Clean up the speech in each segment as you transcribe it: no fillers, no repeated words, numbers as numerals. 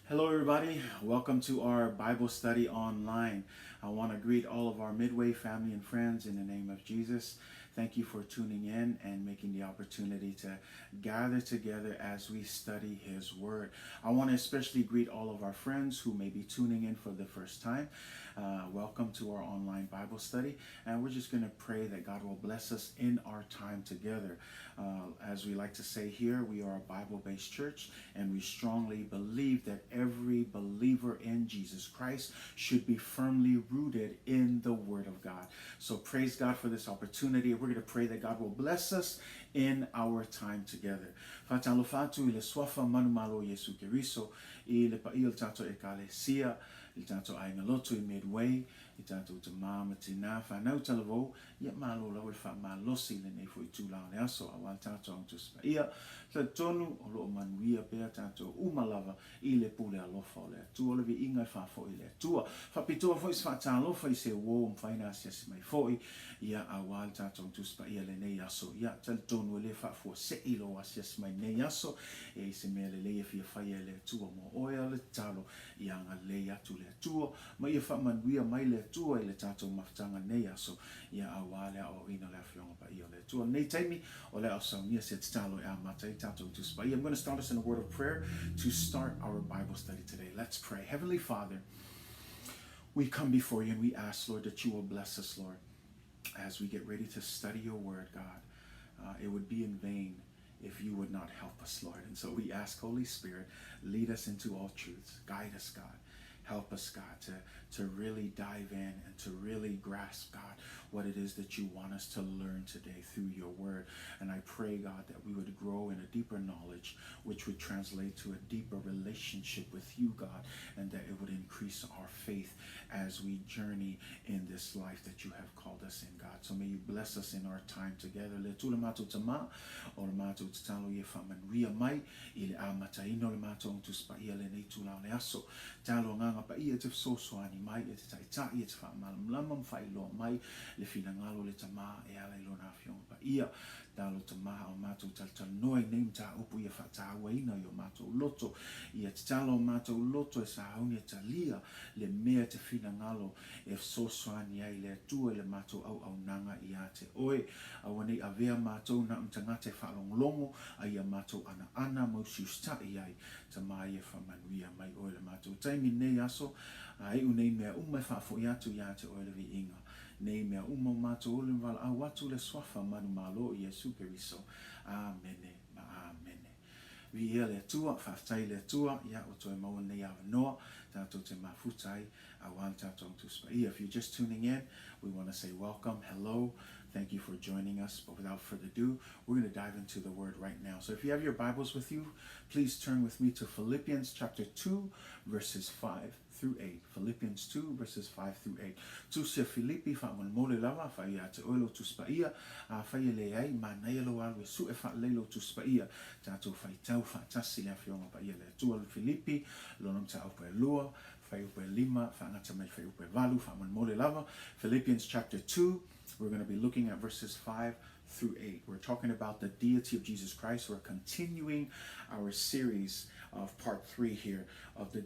Hello, everybody. Welcome to our Bible study online. I want to greet all of our Midway family and friends in the name of Jesus. Thank you for tuning in and making the opportunity to gather together as we study His Word. I want to especially greet all of our friends who may be tuning in for the first time. Welcome to our online Bible study, and we're just going to pray that God will bless us in our time together. As we like to say here, we are a Bible-based church, and we strongly believe that every believer in Jesus Christ should be firmly rooted in the Word of God. So praise God for this opportunity. We're going to pray that God will bless us in our time together. Fatalo fatu ile swafa manumalo Iesu Keriso, ile pa il tato ekalesia, il tato ai ngaloto I midway, il tato te mama tina fa nau talavo, yet malo la fa malosi le ne foi tu la ne aso awal tato on tu spaia, ta tonu o lo manuia pe tato umalava ile pule alofa le tu o le vi inga fa fo ile tua fa pitoa fo fa talo fa se wo faina sia mai foi ia awal tato on tu spaia le ne aso ia ta tonu le fa fo se ilo asia mai ne aso e se me le fi fa le tua mo oia le talo ia nga le atu le tua mai fa manuia mai le tua ile tato maftanga ne aso ia awale o ina le fionga pa ia le tua nei taimi o le aso nia se talo e amata tato tu spaia. I'm going to start us in a word of prayer to start our Bible study today. Let's pray. Heavenly Father, we come before you and we ask, Lord, that you will bless us, Lord, as we get ready to study your word, God. It would be in vain if you would not help us, Lord. And so we ask, Holy Spirit, lead us into all truths. Guide us, God. Help us, God, to really dive in and to really grasp, God, what it is that you want us to learn today through your word. And I pray, God, that we would grow in a deeper knowledge, which would translate to a deeper relationship with you, God, and that it would increase our faith as we journey in this life that you have called us in, God. So may you bless us in our time together. Le tu le mato tama, o le mato talo ye faman mai, ile amata ino le mato tu spa ia le nei tu la le aso, talo nga pa ia te sosoani mai e te taita ia te whaamalamlam whailo mai le finangalo le tama e ala ilo na whionga pa ia talo tama o mātou taltal noi neim ta upu ia whatawa ina i o mātou loto ia te talo o mātou loto e sa hauni e talia le mea te finangalo e sosoani ai le tua le mātou au nanga ia te oe awane avea mātou na mtangate whalonglongo a ia mātou ana mausiusta iai tama ia whamanuia mai oe le mātou taimi nei aso ai unei mea umai whafo iatu ia te oe le vi inga nei mea uma mātou ole wala a watu le swafa manu malo Iesu Keriso. Amene, amene. Vi ia le tua, whaftai le tua, ia o toi maua nei awa noa, tātou te mafutai, a wan tātou tuspa. If you're just tuning in, we want to say welcome, hello, thank you for joining us. But without further ado, we're going to dive into the word right now. So if you have your Bibles with you, please turn with me to Philippians chapter 2, verses 5 through 8. Philippians 2, verses 5 through 8. Tu se Filipi fa mon mole lava fa ia te oilo tu spaia a fa ile ai ma na ilo alwe su e fa lelo tu spaia tato fa tau fa tasi le fionga pa ia le tu al Filipi lo nom ta ope lua fa ope lima fa ngata mai fa ope valu fa mon mole lava. Philippians chapter 2, we're going to be looking at verses 5 through 8. We're talking about the deity of Jesus Christ. We're continuing our series of part 3 here of the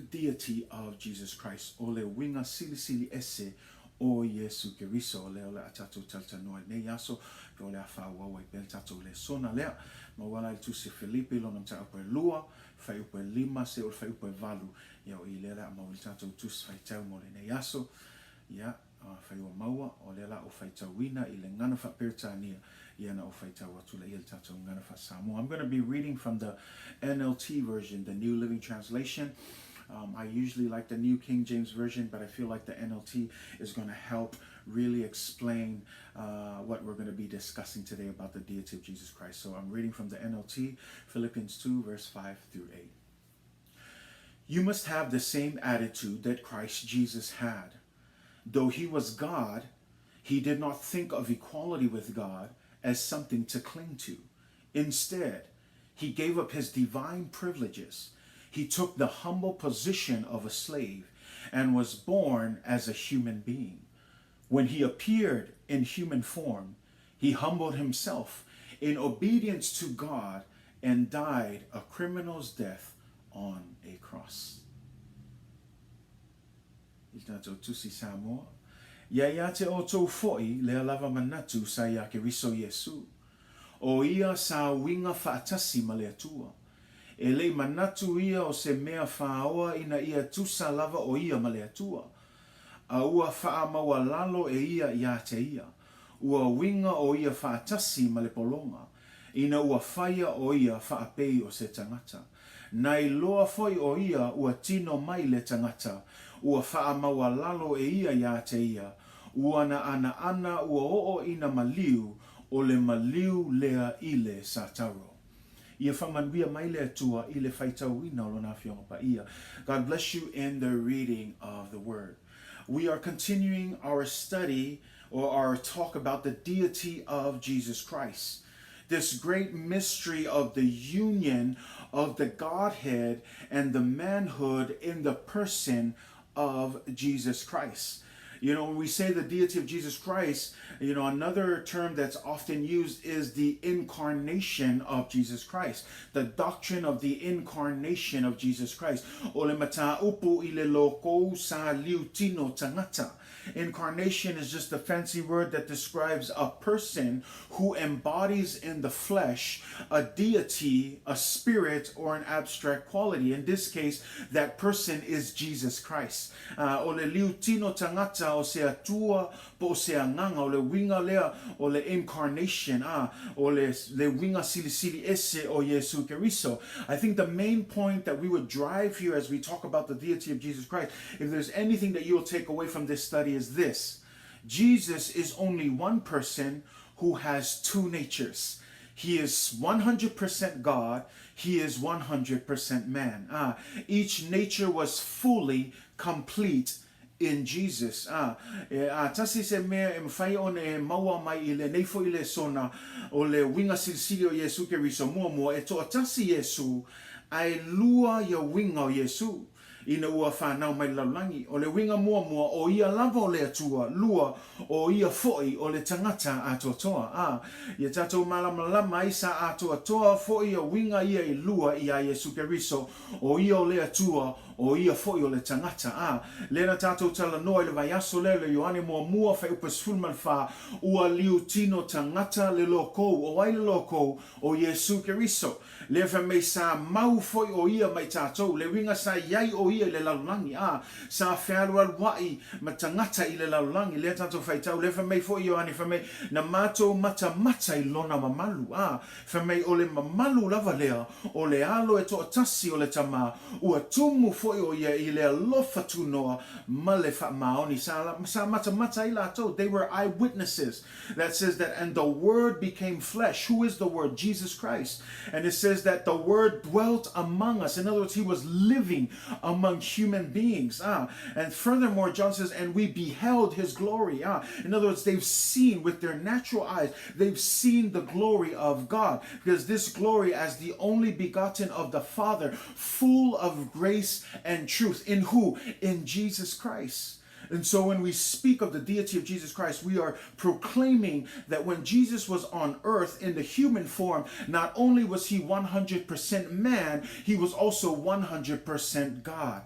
deity of Jesus Christ. Ole winga Silisili Ese o Iesu Keriso. Ole ole atato talta noa ne yaso. Ole afa wawa i bel tato le sona lea. Ma wala i tu se Filipi lo nam ta upe lua. Fai upe lima se ole fai upe valu. Ia o i lela ma uli tato tus fai tau mo le ne yaso. Ia fai ua maua. Ole la o fai tau wina i le ngana fa pertania. Ia na o fai tau atu le il tato ngana fa samu. I'm going to be reading from the NLT version, the New Living Translation. I usually like the New King James Version, but I feel like the NLT is going to help really explain what we're going to be discussing today about the deity of Jesus Christ. So I'm reading from the NLT, Philippians 2, verse 5 through 8. You must have the same attitude that Christ Jesus had. Though he was God, he did not think of equality with God as something to cling to. Instead, he gave up his divine privileges. He took the humble position of a slave and was born as a human being. When he appeared in human form, he humbled himself in obedience to God and died a criminal's death on a cross. Ita tō tusi Samoa. Ia te o tō fo'i lea lava manatu sa Iesu Keriso Iesu. O ia sa winga whaatasi ma lea tua. E lei manatu ia o se mea whaoa ina ia tusa lava o ia ma lea tua. A ua wha maua lalo e ia te ia. Ua winga o ia whaatasi ma le polonga. Ina ua whaia o ia whaapei o se tangata. Nai loa foi o ia ua tino mai le tangata. Ua wha maua lalo e ia te ia. Ua na ana ua oo ina maliu o le maliu lea ile sa taro. Ia whamanuia mai lea tua i le whaitau ina o lona whionga pa ia. God bless you in the reading of the word. We are continuing our study or our talk about the deity of Jesus Christ. This great mystery of the union of the Godhead and the manhood in the person of Jesus Christ. You know, when we say the deity of Jesus Christ, you know, another term that's often used is the incarnation of Jesus Christ. The doctrine of the incarnation of Jesus Christ. Ole mata upu ile loko sa liu tino tangata. Incarnation is just a fancy word that describes a person who embodies in the flesh a deity, a spirit, or an abstract quality. In this case, that person is Jesus Christ. O le liu tino tangata o se atua po se anganga o le winga lea o le incarnation. O le winga Silisili Ese o Iesu Keriso. I think the main point that we would drive here as we talk about the deity of Jesus Christ, if there's anything that you'll take away from this study, is this: Jesus is only one person who has two natures. He is 100% God. He is 100% man. Each nature was fully complete in Jesus. Tasi se mea mwhai o ne maua mai I le neifo I le sona o le winga silisili o Iesu Keriso mua e toa tasi Iesu ai lua ia winga o Iesu. Ina ua whanau mai laulangi. O le winga mua o ia lava o le atua, lua o ia foi o le tangata atotoa. Ia tatou malama isa atoa foi o winga ia I lua I a Iesu Keriso, o ia o le atua, o ia foi o le tangata. Lena tatou tala noa I le vaiaso le Ioane mua fai upas fulman fa ua liu tino tangata le loko, o ai le loko o Iesu Keriso. Le fa me sa mau foi o ia mai tatou, le winga sa iai o ia le laulangi. Sa whaarua wai ma tangata I le laulangi, le tatou whaitau, le fa me foi Ioane fa me na matou mata I lona mamalu. Fa me o le mamalu lava lea, o le alo e toa tasi o le tama, ua tumu foi o ia I le alofa tunoa ma le wha maoni. Sa mata I latou, they were eyewitnesses. That says that, and the word became flesh. Who is the word? Jesus Christ. And it says that the word dwelt among us. In other words, he was living among human beings. And furthermore, John says, and we beheld his glory. In other words, they've seen with their natural eyes, they've seen the glory of God. Because this glory as the only begotten of the Father, full of grace and truth. In who? In Jesus Christ. And so when we speak of the deity of Jesus Christ, we are proclaiming that when Jesus was on earth in the human form, not only was he 100% man, he was also 100% God.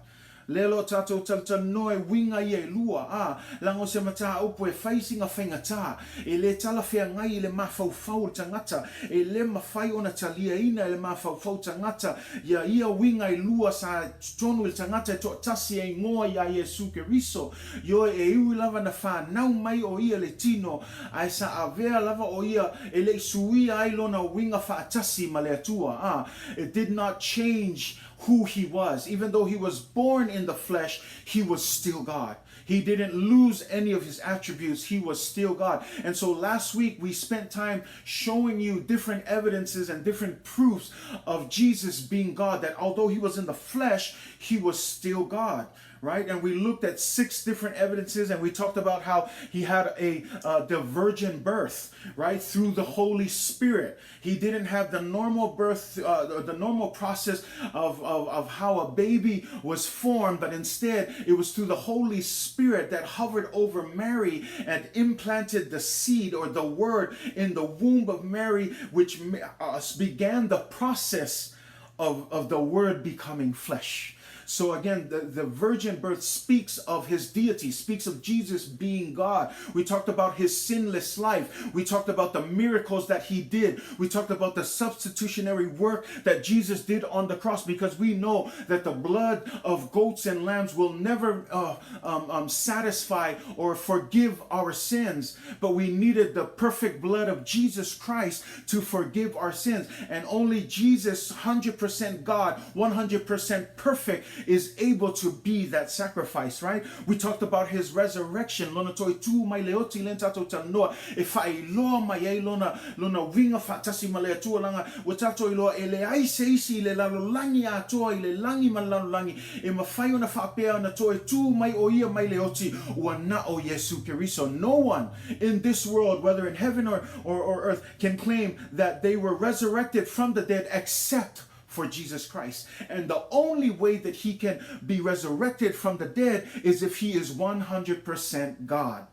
Lelo tatou talta noe winga ia lua lango se mata upo e whaisinga whaingata e le tala whea ngai I le mawhauwhau tangata e le mawhai ona talia ina e le mawhauwhau tangata ia winga I lua sa tonu il tangata e to tasi e ngoa ia Iesu Keriso yo e iwi lava na whanau mai o ia le tino ai sa avea lava o ia e le suia ai lona winga whaatasi ma le atua it did not change who he was. Even though he was born in the flesh, he was still God. He didn't lose any of his attributes. He was still God. And so last week we spent time showing you different evidences and different proofs of Jesus being God, that although he was in the flesh, he was still God. Right? And we looked at 6 different evidences, and we talked about how he had the virgin birth, right? Through the Holy Spirit. He didn't have the normal birth, the normal process of how a baby was formed, but instead it was through the Holy Spirit that hovered over Mary and implanted the seed or the word in the womb of Mary, which began the process of the Word becoming flesh. So again, the virgin birth speaks of his deity, speaks of Jesus being God. We talked about his sinless life. We talked about the miracles that he did. We talked about the substitutionary work that Jesus did on the cross, because we know that the blood of goats and lambs will never satisfy or forgive our sins. But we needed the perfect blood of Jesus Christ to forgive our sins. And only Jesus, 100% God, 100% perfect, is able to be that sacrifice, right? We talked about his resurrection. Lona toi tu mai leoti lentato tanoa e fai loa mai ai lona winga fatasi male atua langa watato ilo ele ai seisi le lalolangi atoa ile langi malalolangi e mafai ona faapea na toi tu mai o ia mai leoti ua na o Iesu Keriso. No one in this world, whether in heaven or earth, can claim that they were resurrected from the dead except for Jesus Christ. And the only way that he can be resurrected from the dead is if he is 100% God.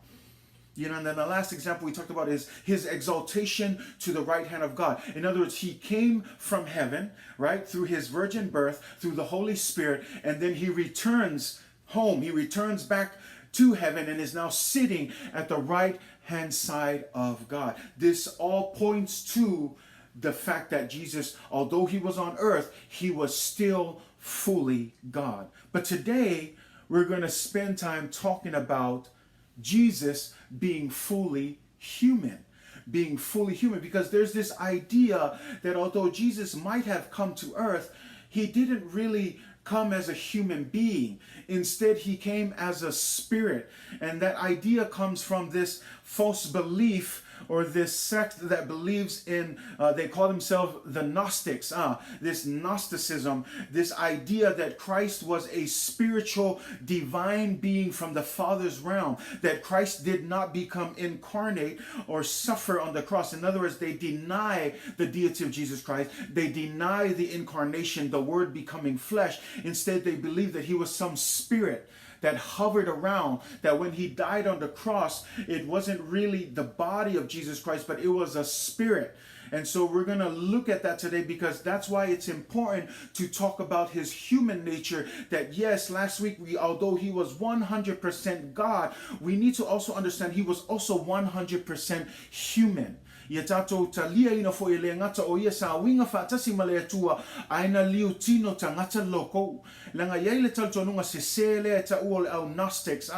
You know, and then the last example we talked about is his exaltation to the right hand of God. In other words, he came from heaven, right, through his virgin birth, through the Holy Spirit, and then he returns home. He returns back to heaven and is now sitting at the right hand side of God. This all points to the fact that Jesus, although he was on earth, he was still fully God. But today, we're going to spend time talking about Jesus being fully human. Being fully human, because there's this idea that although Jesus might have come to earth, he didn't really come as a human being. Instead, he came as a spirit. And that idea comes from this false belief, or this sect that believes in, they call themselves the Gnostics, this Gnosticism, this idea that Christ was a spiritual divine being from the Father's realm, that Christ did not become incarnate or suffer on the cross. In other words, they deny the deity of Jesus Christ. They deny the incarnation, the Word becoming flesh. Instead, they believe that he was some spirit that hovered around, that when he died on the cross, it wasn't really the body of Jesus Christ, but it was a spirit. And so we're going to look at that today, because that's why it's important to talk about his human nature. That yes, last week, although he was 100% God, we need to also understand he was also 100% human. Ia tātou talia ina fo ele ngata o ia sa winga whaatasi male atua aina liu tino tangata loko. Langa iei le taltonunga se sele ta ua le au Gnostics,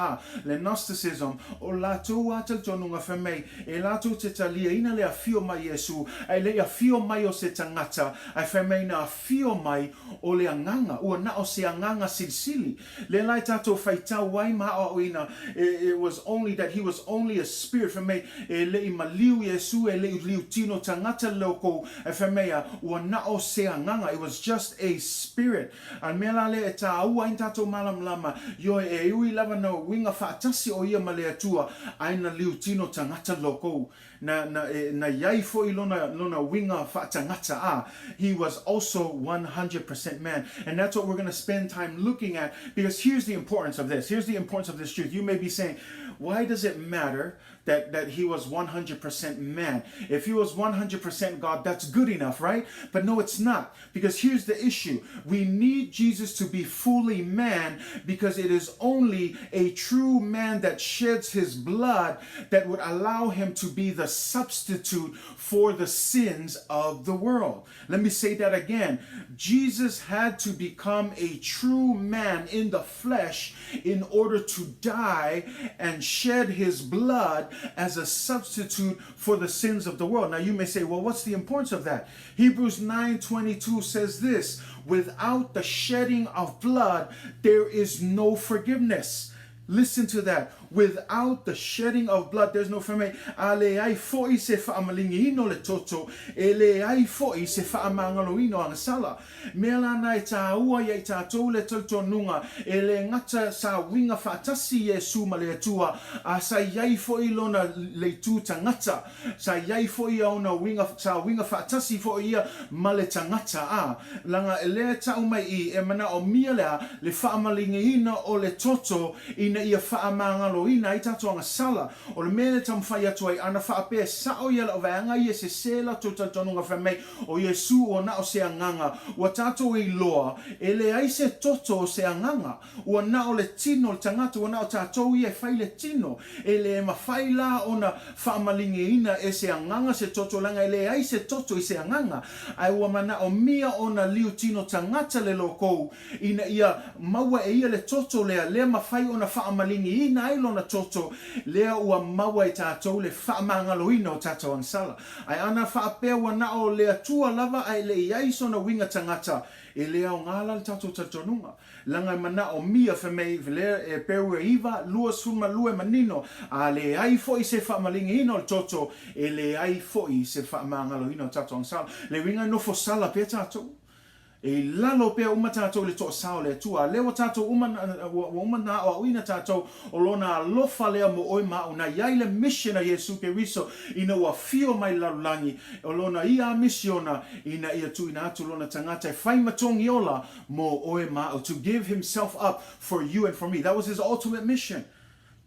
le Gnosticism, o lātou a taltonunga whamei, e lātou te talia ina le awhio mai Iesu, ai le awhio mai o se tangata, ai whamei na awhio mai o le anganga, ua na o se anganga silisili. Le lai tātou whaitau wai maa o ina, it was only that he was only a spirit, whamei e le i maliu Iesu, e le liu tino tangata loko, e whamea, ua na o se anganga, it was just a spirit. An mea la le e tā ua in tātou malam lama, yo e ui lava na winga whaatasi o ia male atua, aina liu tino tangata loko. Na yai fo I lona winga whaatangata he was also 100% man. And that's what we're going to spend time looking at, because here's the importance of this. Here's the importance of this truth. You may be saying, why does it matter that he was 100% man? If he was 100% God, that's good enough, right? But no, it's not. Because here's the issue. We need Jesus to be fully man, because it is only a true man that sheds his blood that would allow him to be the substitute for the sins of the world. Let me say that again. Jesus had to become a true man in the flesh in order to die and shed his blood as a substitute for the sins of the world. Now you may say, well, what's the importance of that? Hebrews 9:22 says this: without the shedding of blood, there is no forgiveness. Listen to that. Without the shedding of blood, there's no forgiveness. Ale ai foi se whaamalingi le toto. Ele ai foi se whaamangaloino ang sala. Mela nai tā ua iei tātou le tautonunga. Ele ngata sa winga whaatasi Iesu ma le atua. A sa iei foi lona le tū tangata. Sa iei foi auna sa winga whaatasi foi ia ma le tangata. Langa ele tau mai I e mana o mia lea le whaamalingi o le toto ina ia whaamangalo loina i tato anga sala o le mele tam fai atu ai ana whaape sa o ia la o vaanga ia se sela to tatonunga whamei o Iesu o na o se anganga ua tato i loa e le ai se toto o se anganga ua na o le tino le tangata ua na o tato i e fai le tino e le mawhai la o na whaamalingi ina e se anganga se toto langa e le ai se toto i se anganga ai ua mana o mia o na liu tino tangata le lokou ina ia maua e ia le toto lea mawhai o na whaamalingi ina ai lo na toto lea ua maua e tatou le whaamangaloina o tatou ansala ai ana whaapea ua na o lea tua lava ai le iaiso na winga tangata e lea o ngala le tatou tatonunga langa mana o mia whamei vile e peru e iwa lua suma lua manino a le ai fo i se whaamalingi ina o toto e le ai fo i se whaamangaloina o tatou ansala le winga no fo sala pe tatou e lalo pe uma tatou le to sao le tua le o tatou uma na o ina tatou o lona lofa le mo oi ma una ia le mission a Iesu Keriso ina wa fio mai lalangi o lona ia missiona ina ia tu ina atu lona tangata fai matongi ola mo oi ma to give himself up for you and for me. That was his ultimate mission.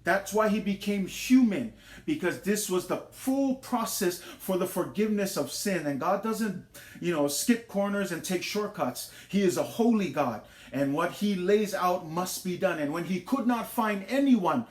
That's why he became human, because this was the full process for the forgiveness of sin. And God doesn't, skip corners and take shortcuts. He is a holy God, and what he lays out must be done. And when he could not find anyone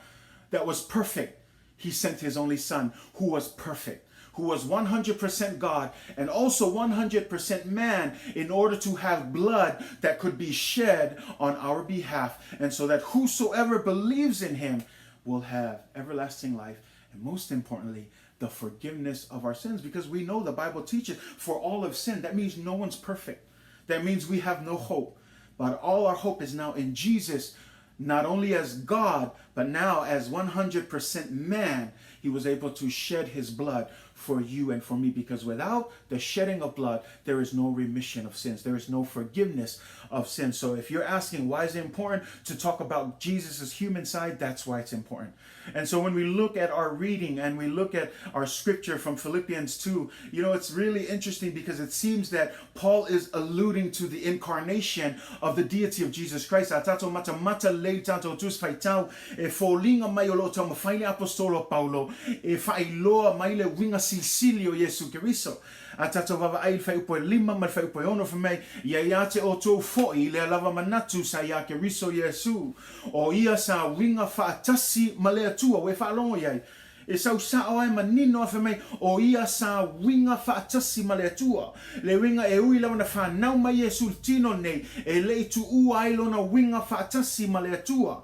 that was perfect, he sent his only son, who was perfect, who was 100% God and also 100% man, in order to have blood that could be shed on our behalf, and so that whosoever believes in him will have everlasting life, and most importantly, the forgiveness of our sins. Because we know the Bible teaches for all of sin. That means no one's perfect. That means we have no hope. But all our hope is now in Jesus, not only as God, but now as 100% man. He was able to shed his blood for you and for me, because without the shedding of blood, there is no remission of sins. There is no forgiveness of sins. So if you're asking why is it important to talk about Jesus' human side, that's why it's important. And so when we look at our reading and we look at our scripture from Philippians 2, it's really interesting, because it seems that Paul is alluding to the incarnation of the deity of Jesus Christ. Atato mata lei tanto tus faitau e folinga mai o lo tamo faile apostolo Paulo e failoa mai le winga Silisili Iesu Keriso. Atato vava ai fai upo lima mal fai upo ono for me ia te o tō foi le lava manatu sa ia Keriso Iesu o ia sa winga faatasi malea tua we whaalongo iai e sau sao ai manino afe mai o ia sa winga faatasi malea tua le winga e ui lawana whanau mai Iesu tino nei e le tu ua ai lona winga faatasi malea tua.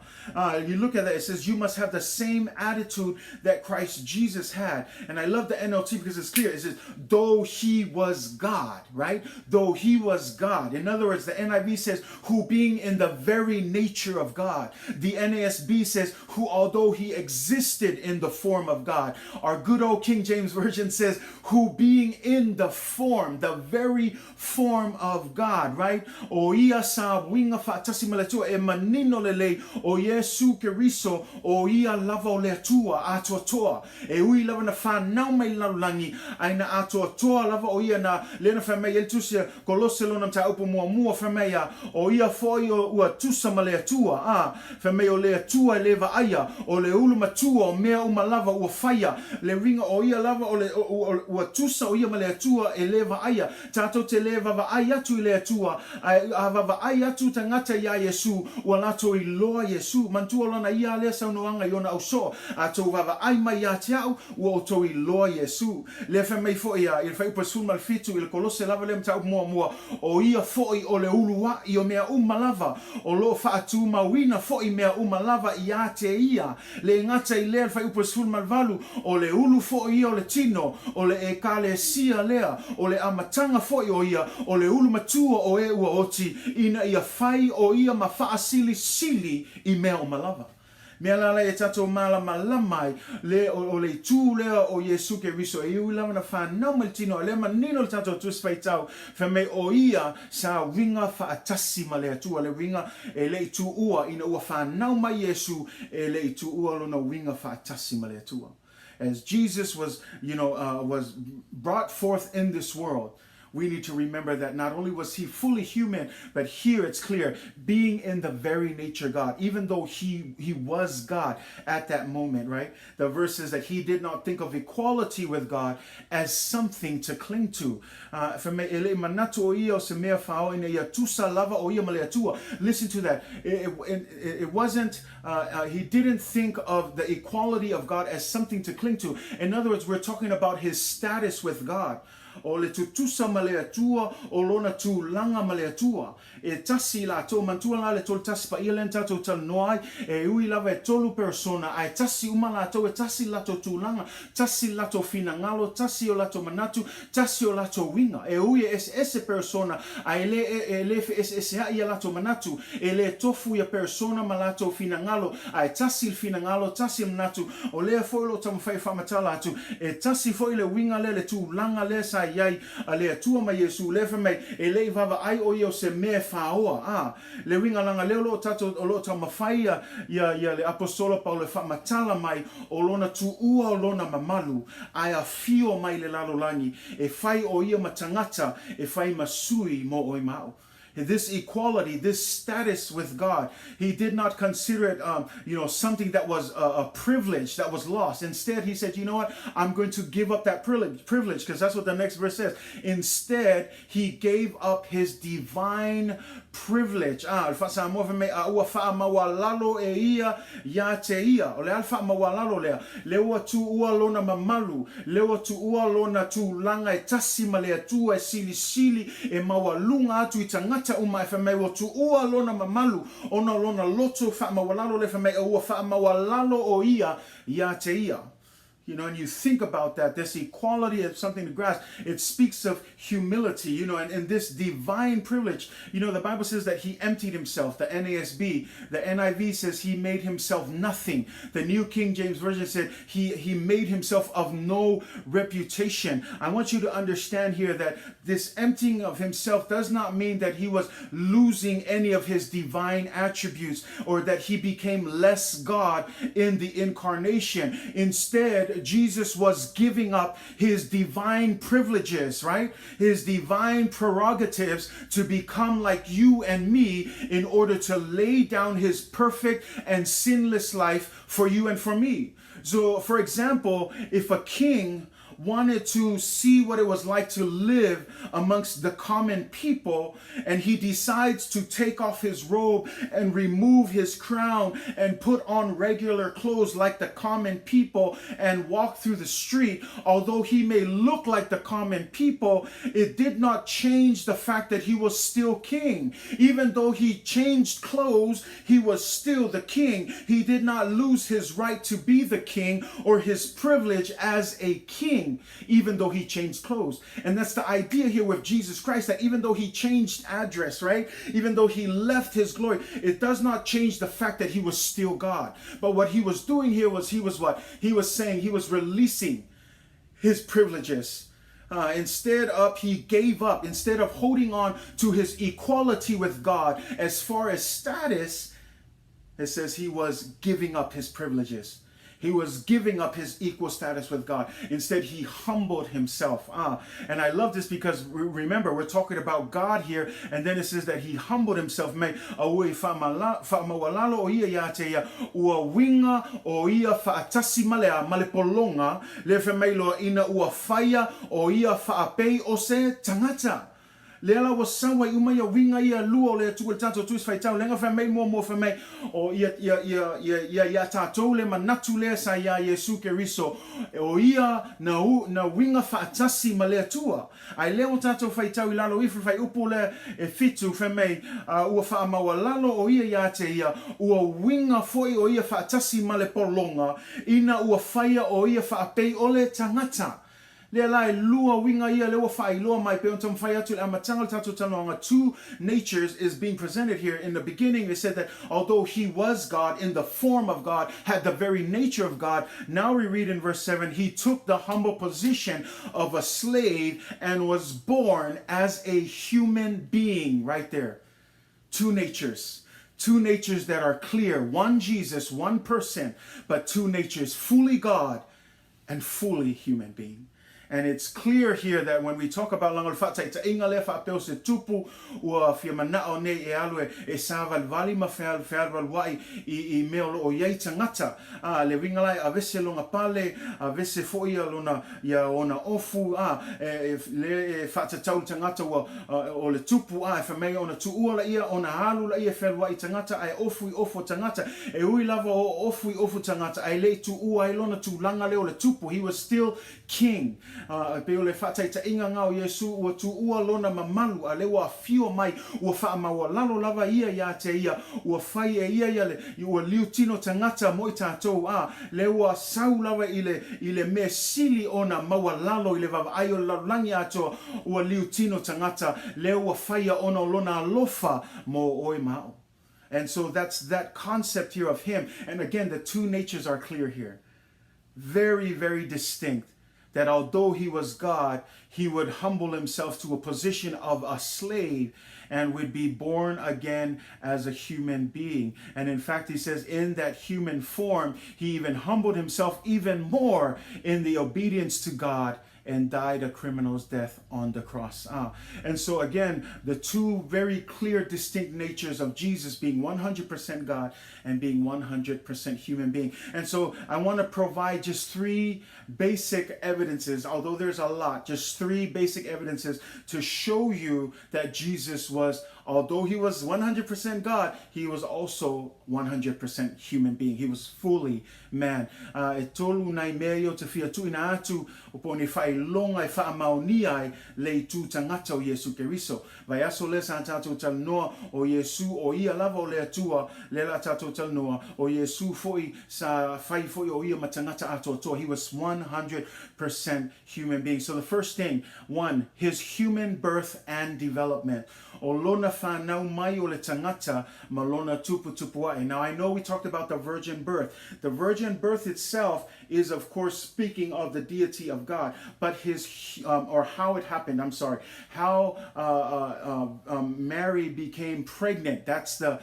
You look at that, it says you must have the same attitude that Christ Jesus had. And I love the NLT because it's clear. It says, though he was God, right? Though he was God. In other words, the NIV says, who being in the very nature of God. The NASB says, who although he existed in the form of God. Our good old King James Version says, who being in the form, the very form of God, right? O ia sa winga fatasi maletua e manino lele o Iesu Keriso o ia lava o le atua atua toa e ui lava na whanau mai lalangi aina atua toa lava o ia na lena whamei el tusia kolose lona mta upo mua whamea o ia foi o ua tusa ma le atua whamei o le atua leva aya o le ulu matua o mea uma lava ua whaia le ringa o ia lava o le ua tusa o ia ma le atua e leva aya tato te leva va aya tu le atua a va aya tu tangata ya Iesu ua lato i loa Iesu mantua lana ia le saunoanga iona au so a tau vava ai mai a te au ua o tau i loa Iesu le whamei fo ia il whai upasun malfitu il kolose lava le mta mua o ia fo i o le ulua i o mea umalava o lo whaatu mawina fo i mea umalava i a te ia le ngata i lea whai upasun malvalu o le ulu fo i o le tino o le e kale sia lea o le amatanga fo i o ia o le ulu matua o e ua oti ina ia whai o ia ma Silisili i mea o malava. Mea lala e tato mala malamai le o le tū lea o Iesu Keriso e ui lama na whanau maltino le manino le tato tu spaitau whamei o ia sa winga whaatasi ma le atua le winga e le tu ua ina ua whanau mai Iesu e le tu ua lona winga whaatasi ma le atua. As Jesus was, was brought forth in this world, we need to remember that not only was he fully human, but here it's clear, being in the very nature God, even though he was God at that moment, right? The verse says that he did not think of equality with God as something to cling to. Listen to that. It wasn't, he didn't think of the equality of God as something to cling to. In other words, we're talking about his status with God. O le tutusa malea tua, o lona tu langa malea tua. E tasi la to mantua la le tol tasi pa ilenta to tal noai, e ui lava e tolu persona, ai tasi umala to e tasi la to tu langa, tasi la to finangalo, tasi o la to manatu, tasi o la to winga. E ui ese persona, ai le fe ese ia la to manatu, e le tofu ia persona malato finangalo, ai tasi il finangalo, tasi manatu, o le foilo tam fai famatala atu, e tasi foi le winga le tu langa le sa yai ale tua mai Iesu le fa mai e le vava ai o io se me faoa le winga langa le lo tato o lo tama faia ya le apostolo Paulo fa matala mai o lona tu ua o lona mamalu ai a fio mai le lalo langi e fai o ia matangata e fai masui mo oi mau. This equality, this status with God, he did not consider it, something that was a privilege that was lost. Instead, he said, you know what? I'm going to give up that privilege, because that's what the next verse says. Instead, he gave up his divine privilege. Silisili uma fa mai o tu ua lona mamalu ona lona loto fa mawalalo le fa mai o fa mawalalo o ia te ia. And you think about that, this equality of something to grasp, it speaks of humility, and this divine privilege. The Bible says that he emptied himself. The NASB, the NIV says he made himself nothing. The New King James Version said he made himself of no reputation. I want you to understand here that this emptying of himself does not mean that he was losing any of his divine attributes or that he became less God in the incarnation. Instead, Jesus was giving up his divine privileges, right? His divine prerogatives to become like you and me in order to lay down his perfect and sinless life for you and for me. So, for example, if a king wanted to see what it was like to live amongst the common people, and he decides to take off his robe and remove his crown and put on regular clothes like the common people and walk through the street, although he may look like the common people, it did not change the fact that he was still king. Even though he changed clothes, he was still the king. He did not lose his right to be the king or his privilege as a king, even though he changed clothes. And that's the idea here with Jesus Christ, that even though he changed address, right? Even though he left his glory, it does not change the fact that he was still God. But what he was doing here was he was saying he was releasing his privileges. Instead of holding on to his equality with God as far as status, it says he was giving up his privileges. He was giving up his equal status with God. Instead, he humbled himself. And I love this because remember, we're talking about God here. And then it says that he humbled himself. Lela was somewhere you may winga ya luo le tu tanto tu fai tau lenga fa mai mo fa mai o ya tatou le manatu le sa ya Iesu Keriso o ia na winga fa tasi male tua ai le o tatou fai tau lalo ifu fai upu le e fitu fa mai o fa mawalalo o ia te ia o winga foi o ia fa tasi male polonga ina o faia o ia fa pei ole tangata. Two natures is being presented here. In the beginning, they said that although he was God in the form of God, had the very nature of God, now we read in verse 7, he took the humble position of a slave and was born as a human being. Right there. Two natures that are clear. One Jesus, one person, but two natures, fully God and fully human being. And it's clear here that when we talk about langal fatai ta inga le fa peo se tupu ua fia manao nei e alue e saval vali ma feal wai I meo o yei tangata le wingalai a vese longa pale a vese foi lona ia ona ofu le fata tau tangata o le tupu e fa mei ona tuua la ia ona halu la ia fel wai tangata ai ofu tangata e ui lava o ofu tangata ai le tuua ai lona tu langa le o le tupu. He was still king. Pe o le fatai ta inga ngao Iesu ua tu ua lona mamalu a le ua fio mai ua faa maua lalo lava ia ia te ia ua fai e ia le ua liu tino tangata mo I tātou le ua sau lava I le me sili ona maua lalo I le vava ai o lalangi ato ua liu tino tangata le ua fai ona lona alofa mo oi mao. And so that's that concept here of him. And again, the two natures are clear here. Very, very distinct. That although he was God, he would humble himself to a position of a slave and would be born again as a human being. And in fact, he says in that human form, he even humbled himself even more in the obedience to God and died a criminal's death on the cross. And so again, the two very clear, distinct natures of Jesus being 100% God and being 100% human being. And so I want to provide just three basic evidences, although there's a lot, just three basic evidences to show you that Jesus was, although he was 100% God, he was also 100% human being. He was fully man. E tolu nai meo te fia tu ina atu upo ni fai longa e faa mauni ai le tu tangata o Iesu Keriso. Vai aso le sa tatou tal noa o Iesu o ia lava o le atua le la tatou tal noa o Iesu foi sa fai foi o ia matangata ato toa. He was 100% human being. So the first thing, one, his human birth and development. O lona whanau mai o le tangata ma lona tupu ai. Now I know we talked about the virgin birth. The virgin birth itself is of course speaking of the deity of God, but his or how it happened. I'm sorry, how Mary became pregnant. That's the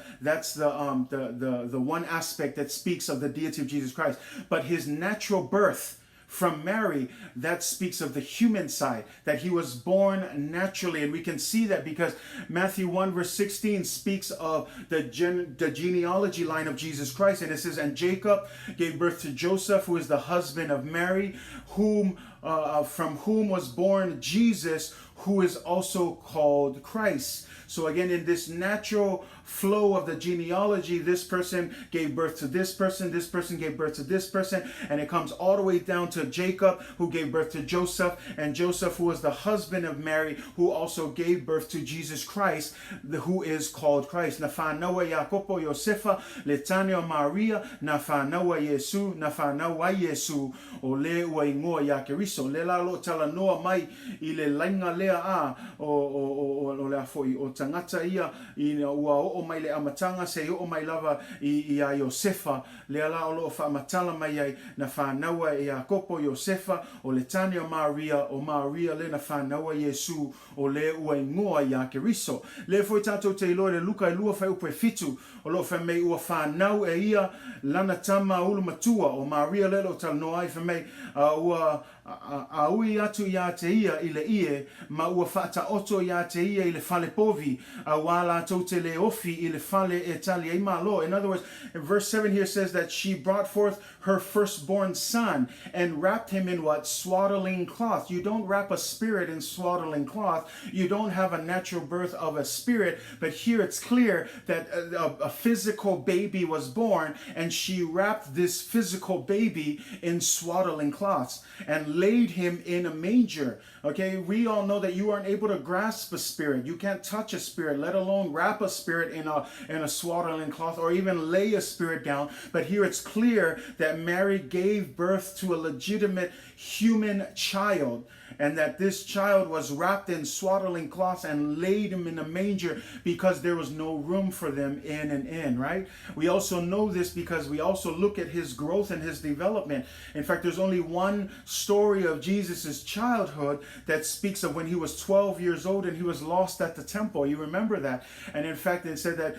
one aspect that speaks of the deity of Jesus Christ. But his natural birth from Mary, that speaks of the human side, that he was born naturally. And we can see that because Matthew 1 verse 16 speaks of the genealogy line of Jesus Christ. And it says, and Jacob gave birth to Joseph, who is the husband of Mary, from whom was born Jesus, who is also called Christ. So again, in this natural flow of the genealogy, this person gave birth to this person gave birth to this person, and it comes all the way down to Jacob, who gave birth to Joseph, and Joseph, who was the husband of Mary, who also gave birth to Jesus Christ, who is called Christ. Na whānaua Iakopo Iosefa, le tane o Maria, na whānaua Iesu, na whānaua Iesu, o le ua ingoa Iesu Keriso. Le lalo tala noa mai I le lainga lea o le afoi o tangata ia I ua o mai le amatanga se o mai lava I a Iosefa le ala o lo fa matala mai ai na whānaua Iakopo Iosefa o le tane o Maria le na whānaua Iesu o le ua ingoa Iesu Keriso. Le foi tātou te iloa le luka I lua whai upe fitu o lo wha mei ua whānau e ia lana tama ulu matua o Maria le lo tal noa I wha mei ua a ui atu ia te ia I le ie ma ua whaata oto ia te ia I le fale povi a wala tau te le ofi I le fale e tali e malo. In other words, in verse 7 here says that she brought forth her firstborn son and wrapped him in what? Swaddling cloth. You don't wrap a spirit in swaddling cloth. You don't have a natural birth of a spirit, but here it's clear that a physical baby was born and she wrapped this physical baby in swaddling cloths and laid him in a manger. Okay, we all know that you aren't able to grasp a spirit. You can't touch a spirit, let alone wrap a spirit in a swaddling cloth or even lay a spirit down. But here it's clear that Mary gave birth to a legitimate human child. and that this child was wrapped in swaddling cloths and laid him in a manger because there was no room for them in an inn, right? We also know this because we also look at his growth and his development. In fact, there's only one story of Jesus's childhood that speaks of when he was 12 years old and he was lost at the temple. You remember that? And in fact, it said that,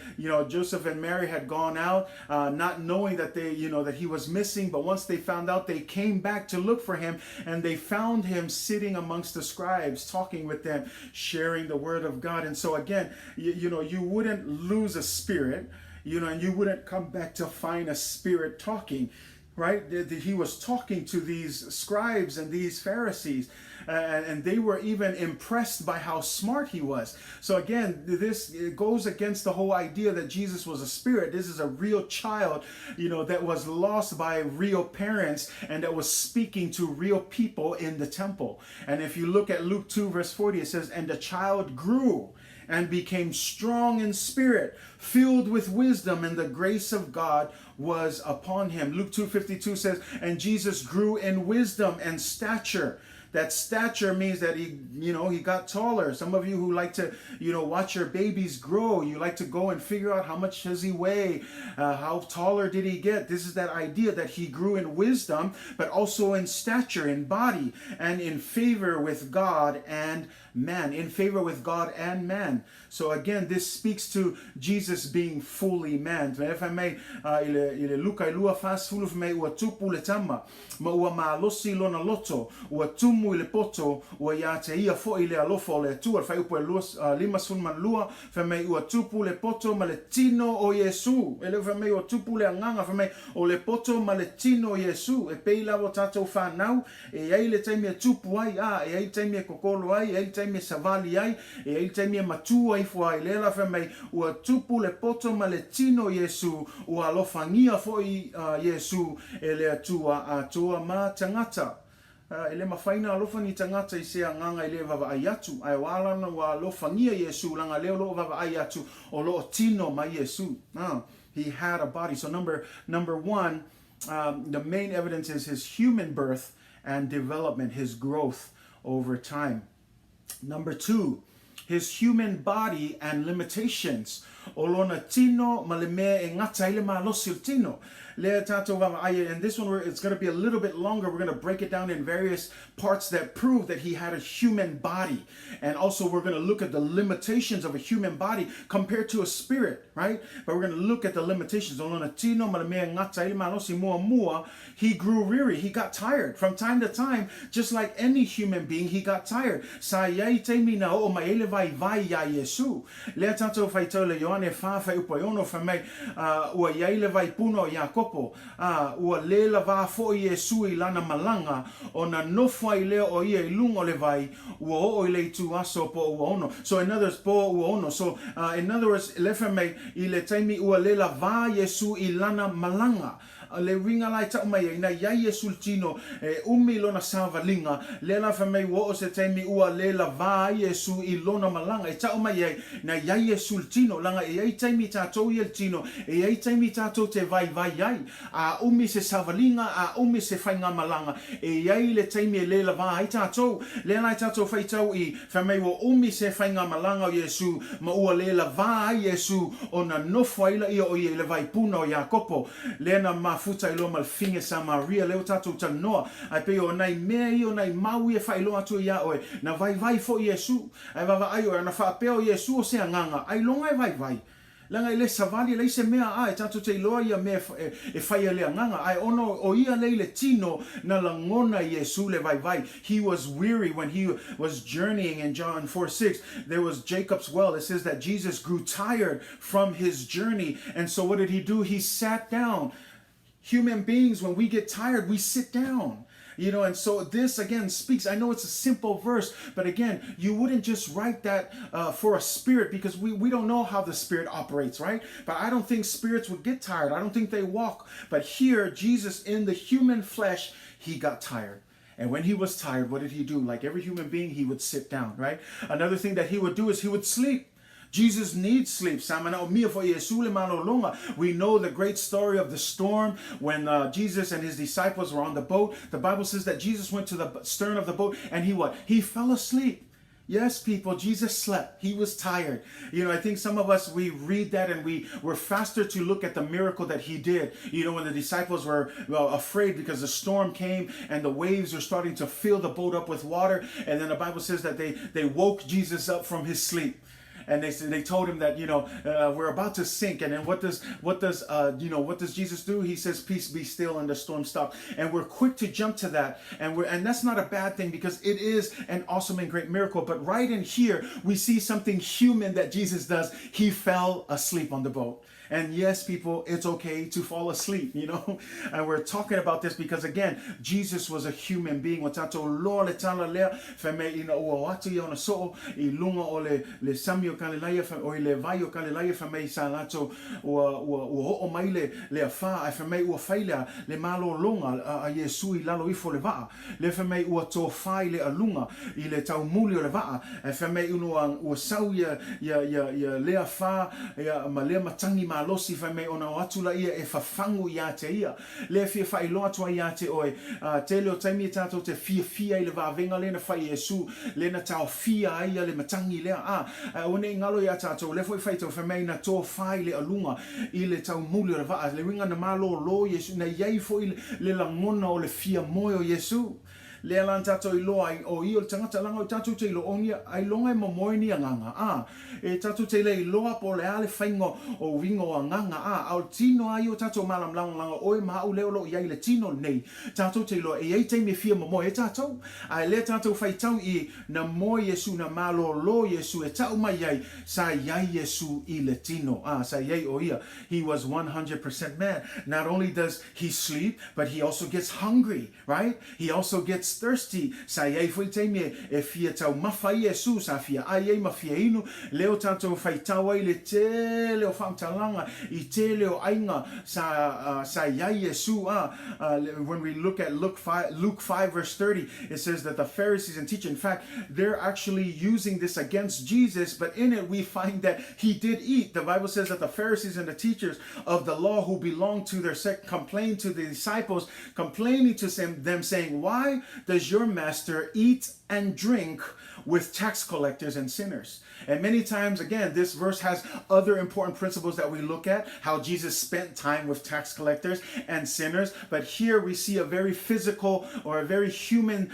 Joseph and Mary had gone out, not knowing that that he was missing. But once they found out, they came back to look for him, and they found him sitting amongst the scribes, talking with them, sharing the word of God. And so again, you wouldn't lose a spirit, and you wouldn't come back to find a spirit talking, right? He was talking to these scribes and these Pharisees, and they were even impressed by how smart he was. So again, this goes against the whole idea that Jesus was a spirit. This is a real child, that was lost by real parents and that was speaking to real people in the temple. And if you look at Luke 2 verse 40, it says, "And the child grew and became strong in spirit, filled with wisdom, and the grace of God was upon him." Luke 2:52 says, "And Jesus grew in wisdom and stature." That stature means that he got taller. Some of you who like to, watch your babies grow, you like to go and figure out how much does he weigh, how taller did he get. This is that idea that he grew in wisdom, but also in stature, in body, and in favor with God and man. In favor with God and man. So again, this speaks to Jesus being fully man. If I may, ile luka ilua fas fuluf me ua tupu le tama, ma ua maalosi lona loto, ua tumu ile poto, ua ia te ia fo ile alofo le tua, fai upo lima sunman lua, fa me ua tupu le poto ma le tino o Iesu. Ele fa me ua tupu le anganga, fa me o le poto ma le tino o Iesu. E peila o tatou whanau, e ai le taimi tupu ai, e ai taimi kokolo ai, e ai taimi savali ai, e ai taimi matua ai fuai. Lela fa me ua tupu le poto ma le tino Iesu, ua alofangia fo i Iesu, e le atua ma tangata. Ele mawhaina alofa ni tangata I se nganga I le vava ai atu. Ai wala na wa alofangia Iesu, langa leo lo vava ai atu, o lo tino ma Iesu. He had a body. So number one, the main evidence is his human birth and development, his growth over time. Number two, his human body and limitations. Olona tino maleme e ngata ile malosi tino. And this one, it's going to be a little bit longer. We're going to break it down in various parts that prove that he had a human body. And also we're going to look at the limitations of a human body compared to a spirit, right? But we're going to look at the limitations. He grew weary. He got tired. From time to time, just like any human being, he got tired. Ua lela va fo Iesu I lana malanga o na nofwa I leo o ia I lungo le vai ua o I le tu aso po ua ono. So in other words, po ua ono. So in other words, lefa me I le taimi ua lela va Iesu I lana malanga. Le ringa lai ta mai ina ya Iesu tino umi lona savalinga lela fa mai wo se taimi ua lela va Iesu I lona malanga e ta mai na ya Iesu tino langa e ai taimi tatou I tino e ai taimi tatou te vai ai a umi se savalinga a umi se fainga malanga e ai le taimi e lela va ai tatou lela ai tatou fai tau I fa mai wo umi se fainga malanga o Iesu ma ua lela va Iesu ona nofo ila ia o ia le vai puna o Iakopo lena ma futa ilo malfinge Samaria leo tatu tanoa ai pe o nai mei o nai maui e fai lo atu ia oe na vai fo Iesu ai vava ai o na fa pe o Iesu o se nganga ai longa e vai langa ile savali le se mea ai tatu te loa ia me e fai le nganga ai ono o ia le tino na langona Iesu le vai. He was weary when he was journeying in John 4:6. There was Jacob's well. It says that Jesus grew tired from his journey, and so what did he do? He sat down. Human beings, when we get tired, we sit down. And so this again speaks, I know it's a simple verse, but again, you wouldn't just write that for a spirit because we don't know how the spirit operates, right? But I don't think spirits would get tired. I don't think they walk. But here, Jesus in the human flesh, he got tired. And when he was tired, what did he do? Like every human being, he would sit down, right? Another thing that he would do is he would sleep. Jesus needs sleep. We know the great story of the storm when Jesus and his disciples were on the boat. The Bible says that Jesus went to the stern of the boat and he what? He fell asleep. Yes, people, Jesus slept. He was tired. I think some of us, we read that and we're faster to look at the miracle that he did. When the disciples were afraid because the storm came and the waves were starting to fill the boat up with water. And then the Bible says that they woke Jesus up from his sleep. And they told him that we're about to sink. And then what does Jesus do? He says, "Peace, be still," and the storm stopped. And we're quick to jump to that, and that's not a bad thing because it is an awesome and great miracle. But right in here, we see something human that Jesus does. He fell asleep on the boat. And yes, people, it's okay to fall asleep, And we're talking about this because, again, Jesus was a human being. Malosi fa me ona watula ia e fafangu ia te ia le fia fa ilo atua ia te oe te leo taimi tato te fia ile va venga le na fa Iesu le na tau fia ia le matangi le one ngalo ia tato le foi faito fa me na to fai le alunga ile tau muli le va le winga na malo lo Iesu na yai foi le langona o le fia moyo Iesu le lan tato I loa o I o tangata langa o tato te ilo ongia ai longa e momoini a nganga e tato te le loa po le ale whaingo o wingo a nganga au tino ai o tato malam langa oe maha u leo lo iai le tino nei tato te ilo e ei te me fia momo e tato ai le tato whaitau I na mo Iesu na malo lo Iesu e tau mai iai sa iai Iesu I le tino sa iai o ia he was 100% man. Not only does he sleep but he also gets hungry, right? He also gets thirsty. Sa iai foi te me e fia tau mawhai Iesu sa fia ai ei mawhia inu leo tatou whaitau ai le te leo whamtalanga I te leo ainga sa iai Iesu when we look at Luke 5 verse 30 it says that the Pharisees and teachers, in fact they're actually using this against Jesus, but in it we find that he did eat. The Bible says that the Pharisees and the teachers of the law who belonged to their sect complained to the disciples, complaining to them saying, "Why does your master eat and drink with tax collectors and sinners?" And many times, again, this verse has other important principles that we look at, how Jesus spent time with tax collectors and sinners. But here we see a very physical or a very human